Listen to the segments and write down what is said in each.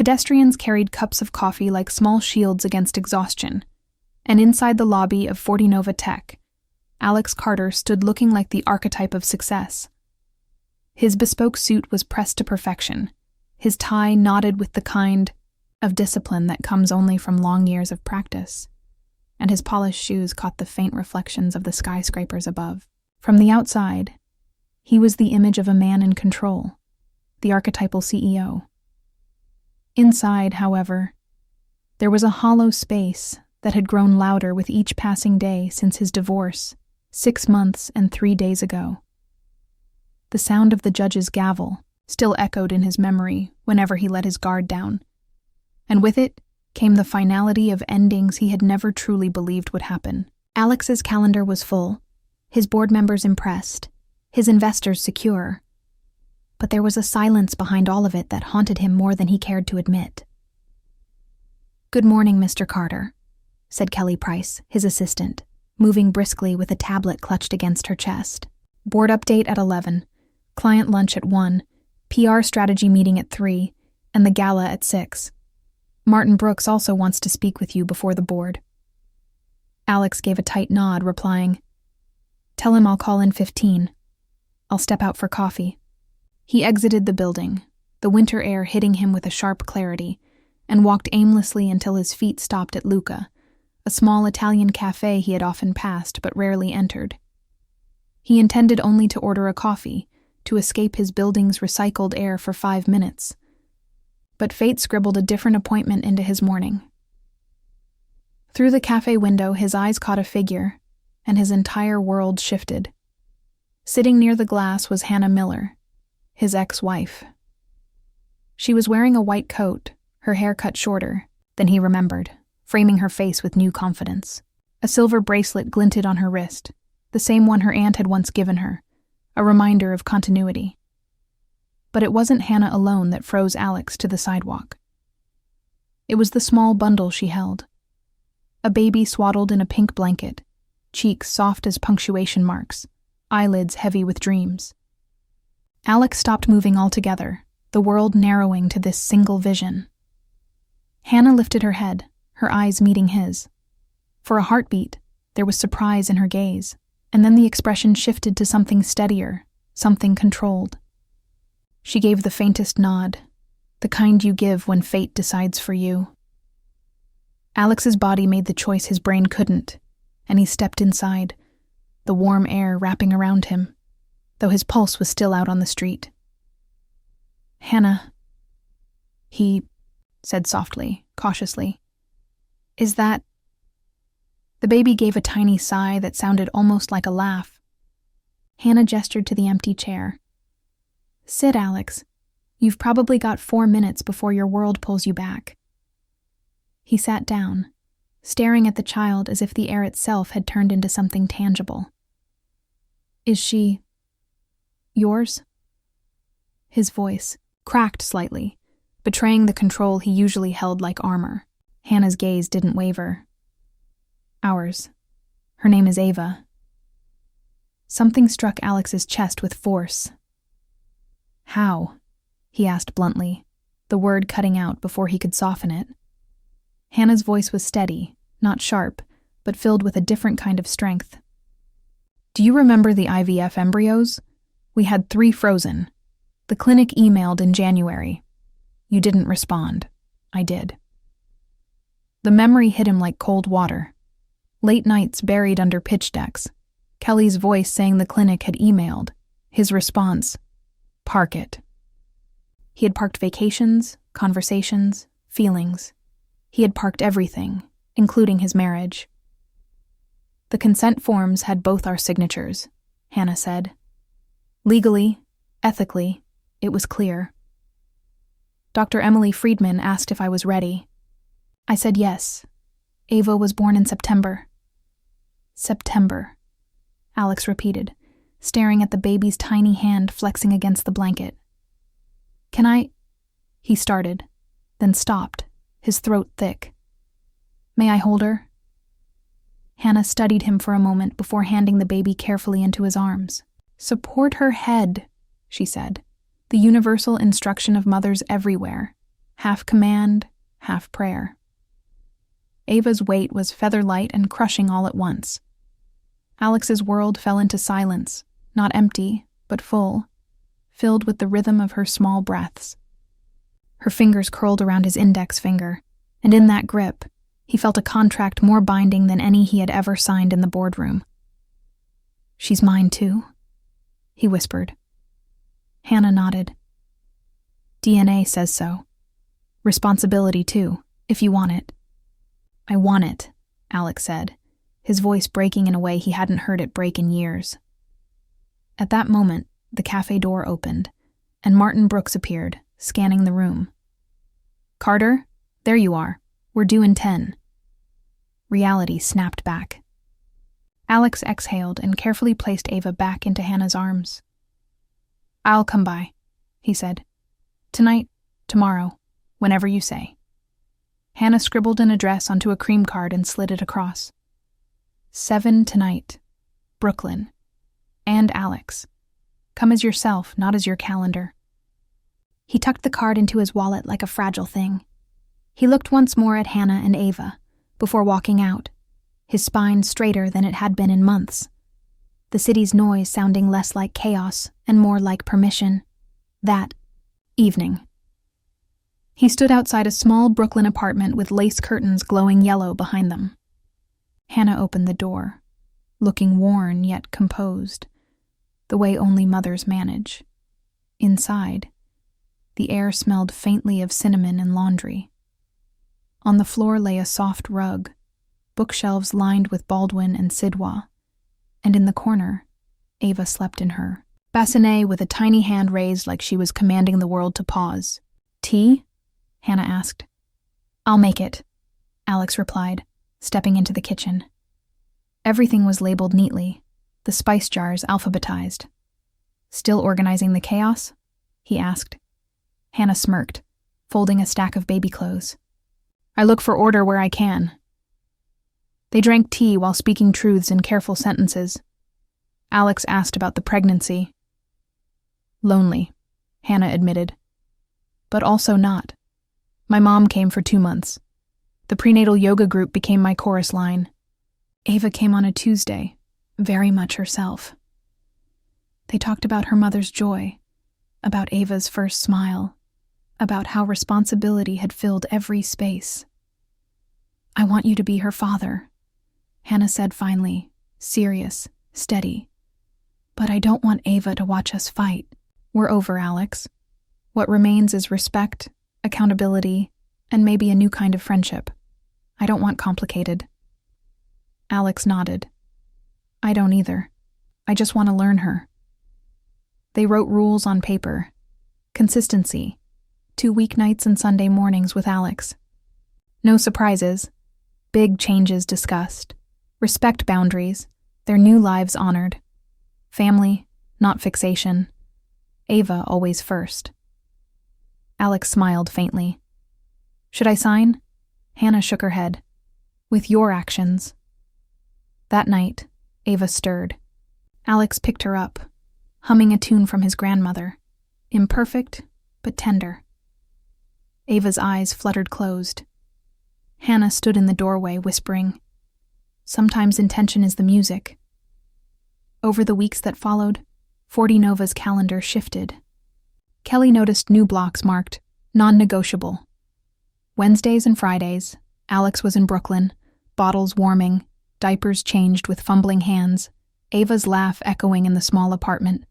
Pedestrians carried cups of coffee like small shields against exhaustion, and inside the lobby of Fortinova Tech, Alex Carter stood looking like the archetype of success. His bespoke suit was pressed to perfection, his tie knotted with the kind of discipline that comes only from long years of practice, and his polished shoes caught the faint reflections of the skyscrapers above. From the outside, he was the image of a man in control, the archetypal CEO. Inside, however, there was a hollow space that had grown louder with each passing day since his divorce, 6 months and 3 days ago. The sound of the judge's gavel still echoed in his memory whenever he let his guard down, and with it came the finality of endings he had never truly believed would happen. Alex's calendar was full, his board members impressed, his investors secure. But there was a silence behind all of it that haunted him more than he cared to admit. "Good morning, Mr. Carter," said Kelly Price, his assistant, moving briskly with a tablet clutched against her chest. "Board update at 11, client lunch at 1, PR strategy meeting at 3, and the gala at 6. Martin Brooks also wants to speak with you before the board." Alex gave a tight nod, replying, "Tell him I'll call in 15. I'll step out for coffee." He exited the building, the winter air hitting him with a sharp clarity, and walked aimlessly until his feet stopped at Luca, a small Italian cafe he had often passed but rarely entered. He intended only to order a coffee, to escape his building's recycled air for 5 minutes. But fate scribbled a different appointment into his morning. Through the cafe window, his eyes caught a figure, and his entire world shifted. Sitting near the glass was Hannah Miller, his ex-wife. She was wearing a white coat, her hair cut shorter than he remembered, framing her face with new confidence. A silver bracelet glinted on her wrist, the same one her aunt had once given her, a reminder of continuity. But it wasn't Hannah alone that froze Alex to the sidewalk. It was the small bundle she held. A baby swaddled in a pink blanket, cheeks soft as punctuation marks, eyelids heavy with dreams. Alex stopped moving altogether, the world narrowing to this single vision. Hannah lifted her head, her eyes meeting his. For a heartbeat, there was surprise in her gaze, and then the expression shifted to something steadier, something controlled. She gave the faintest nod, the kind you give when fate decides for you. Alex's body made the choice his brain couldn't, and he stepped inside, the warm air wrapping around him, though his pulse was still out on the street. "Hannah," he said softly, cautiously. "Is that—" The baby gave a tiny sigh that sounded almost like a laugh. Hannah gestured to the empty chair. "Sit, Alex. You've probably got 4 minutes before your world pulls you back." He sat down, staring at the child as if the air itself had turned into something tangible. "Is she yours?" His voice cracked slightly, betraying the control he usually held like armor. Hannah's gaze didn't waver. "Ours. Her name is Ava." Something struck Alex's chest with force. "How?" he asked bluntly, the word cutting out before he could soften it. Hannah's voice was steady, not sharp, but filled with a different kind of strength. "Do you remember the IVF embryos? We had 3 frozen. The clinic emailed in January. You didn't respond. I did." The memory hit him like cold water. Late nights buried under pitch decks. Kelly's voice saying the clinic had emailed. His response, "Park it." He had parked vacations, conversations, feelings. He had parked everything, including his marriage. "The consent forms had both our signatures," Hannah said. "Legally, ethically, it was clear." Dr. Emily Friedman asked if I was ready. I said yes. Ava was born in September. "September," Alex repeated, staring at the baby's tiny hand flexing against the blanket. "Can I—" he started, then stopped, his throat thick. "May I hold her?" Hannah studied him for a moment before handing the baby carefully into his arms. "Support her head," she said, the universal instruction of mothers everywhere. half command, half prayer. Ava's weight was feather-light and crushing all at once. Alex's world fell into silence, not empty, but full, filled with the rhythm of her small breaths. Her fingers curled around his index finger, and in that grip, he felt a contract more binding than any he had ever signed in the boardroom. "She's mine too," he whispered. Hannah nodded. "DNA says so. Responsibility too, if you want it." "I want it," Alex said, his voice breaking in a way he hadn't heard it break in years. At that moment, the cafe door opened, and Martin Brooks appeared, scanning the room. "Carter, there you are. We're due in 10. Reality snapped back. Alex exhaled and carefully placed Ava back into Hannah's arms. "I'll come by," he said. "Tonight, tomorrow, whenever you say." Hannah scribbled an address onto a cream card and slid it across. 7 tonight. Brooklyn. And Alex. Come as yourself, not as your calendar. He tucked the card into his wallet like a fragile thing. He looked once more at Hannah and Ava, before walking out, his spine straighter than it had been in months. The city's noise sounding less like chaos and more like permission. That evening. He stood outside a small Brooklyn apartment with lace curtains glowing yellow behind them. Hannah opened the door, looking worn yet composed, the way only mothers manage. Inside, the air smelled faintly of cinnamon and laundry. On the floor lay a soft rug, bookshelves lined with Baldwin and Sidwa, and in the corner, Ava slept in her bassinet with a tiny hand raised like she was commanding the world to pause. "Tea?" Hannah asked. "I'll make it," Alex replied, stepping into the kitchen. Everything was labeled neatly, the spice jars alphabetized. "Still organizing the chaos?" he asked. Hannah smirked, folding a stack of baby clothes. "I look for order where I can." They drank tea while speaking truths in careful sentences. Alex asked about the pregnancy. "Lonely," Hannah admitted. "But also not. My mom came for 2 months. The prenatal yoga group became my chorus line. Ava came on a Tuesday, very much herself." They talked about her mother's joy, about Ava's first smile, about how responsibility had filled every space. "I want you to be her father," Hannah said finally, serious, steady. "But I don't want Ava to watch us fight. We're over, Alex. What remains is respect, accountability, and maybe a new kind of friendship. I don't want complicated." Alex nodded. "I don't either. I just want to learn her." They wrote rules on paper. Consistency. 2 weeknights and Sunday mornings with Alex. No surprises. Big changes discussed. Respect boundaries. Their new lives honored. Family, not fixation. Ava always first. Alex smiled faintly. "Should I sign?" Hannah shook her head. "With your actions." That night, Ava stirred. Alex picked her up, humming a tune from his grandmother. Imperfect, but tender. Ava's eyes fluttered closed. Hannah stood in the doorway, whispering, "Sometimes intention is the music." Over the weeks that followed, 40 Nova's calendar shifted. Kelly noticed new blocks marked non-negotiable. Wednesdays and Fridays, Alex was in Brooklyn, bottles warming, diapers changed with fumbling hands, Ava's laugh echoing in the small apartment.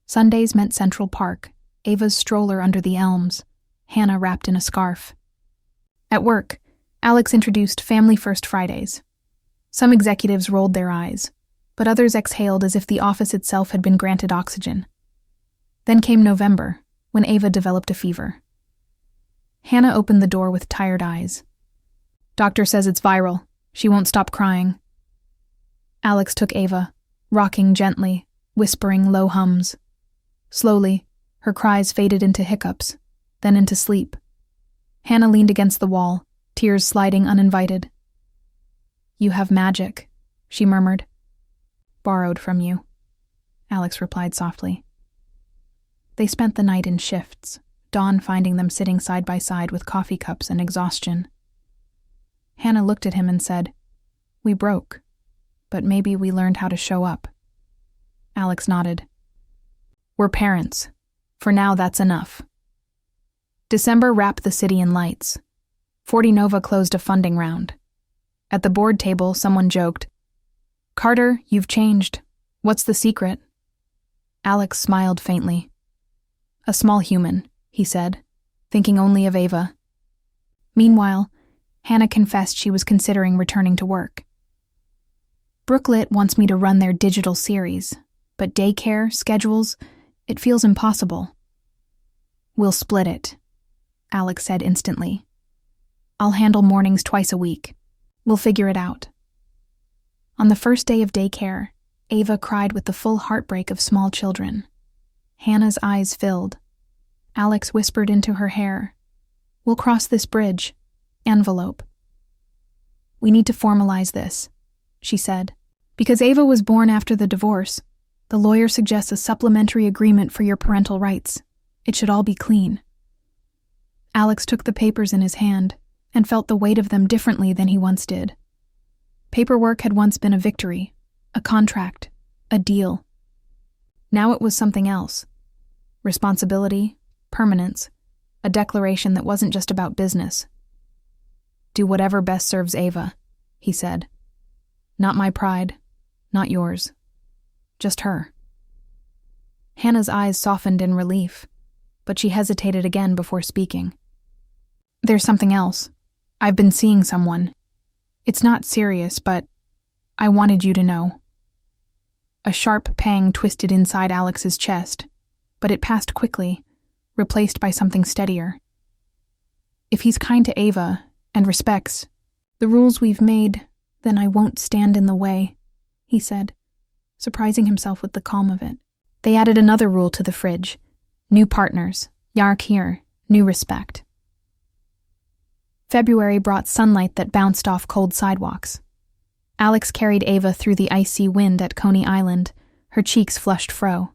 Sundays meant Central Park, Ava's stroller under the elms, Hannah wrapped in a scarf. At work, Alex introduced Family First Fridays. Some executives rolled their eyes, but others exhaled as if the office itself had been granted oxygen. Then came November, when Ava developed a fever. Hannah opened the door with tired eyes. "Doctor says it's viral. She won't stop crying." Alex took Ava, rocking gently, whispering low hums. Slowly, her cries faded into hiccups, then into sleep. Hannah leaned against the wall, tears sliding uninvited. "You have magic," she murmured. "Borrowed from you," Alex replied softly. They spent the night in shifts, Dawn finding them sitting side by side with coffee cups and exhaustion. Hannah looked at him and said, "We broke, but maybe we learned how to show up." Alex nodded. "We're parents. For now, that's enough." December wrapped the city in lights. 40 Nova closed a funding round. At the board table, someone joked, "Carter, you've changed. What's the secret?" Alex smiled faintly. "A small human," he said, thinking only of Ava. Meanwhile, Hannah confessed she was considering returning to work. "Brooklit wants me to run their digital series, but daycare, schedules, it feels impossible." "We'll split it," Alex said instantly. "I'll handle mornings twice a week. We'll figure it out." On the first day of daycare, Ava cried with the full heartbreak of small children. Hannah's eyes filled. Alex whispered into her hair, "We'll cross this bridge. Envelope." "We need to formalize this," she said. "Because Ava was born after the divorce, the lawyer suggests a supplementary agreement for your parental rights. It should all be clean." Alex took the papers in his hand and felt the weight of them differently than he once did. Paperwork had once been a victory, a contract, a deal. Now it was something else. Responsibility, permanence, a declaration that wasn't just about business. "Do whatever best serves Ava," he said. "Not my pride, not yours. Just her." Hannah's eyes softened in relief, but she hesitated again before speaking. "There's something else. I've been seeing someone. It's not serious, but I wanted you to know." A sharp pang twisted inside Alex's chest, but it passed quickly, replaced by something steadier. "If he's kind to Ava and respects the rules we've made, then I won't stand in the way," he said, surprising himself with the calm of it. They added another rule to the fridge. New partners, Yark here, new respect. February brought sunlight that bounced off cold sidewalks. Alex carried Ava through the icy wind at Coney Island, her cheeks flushed fro.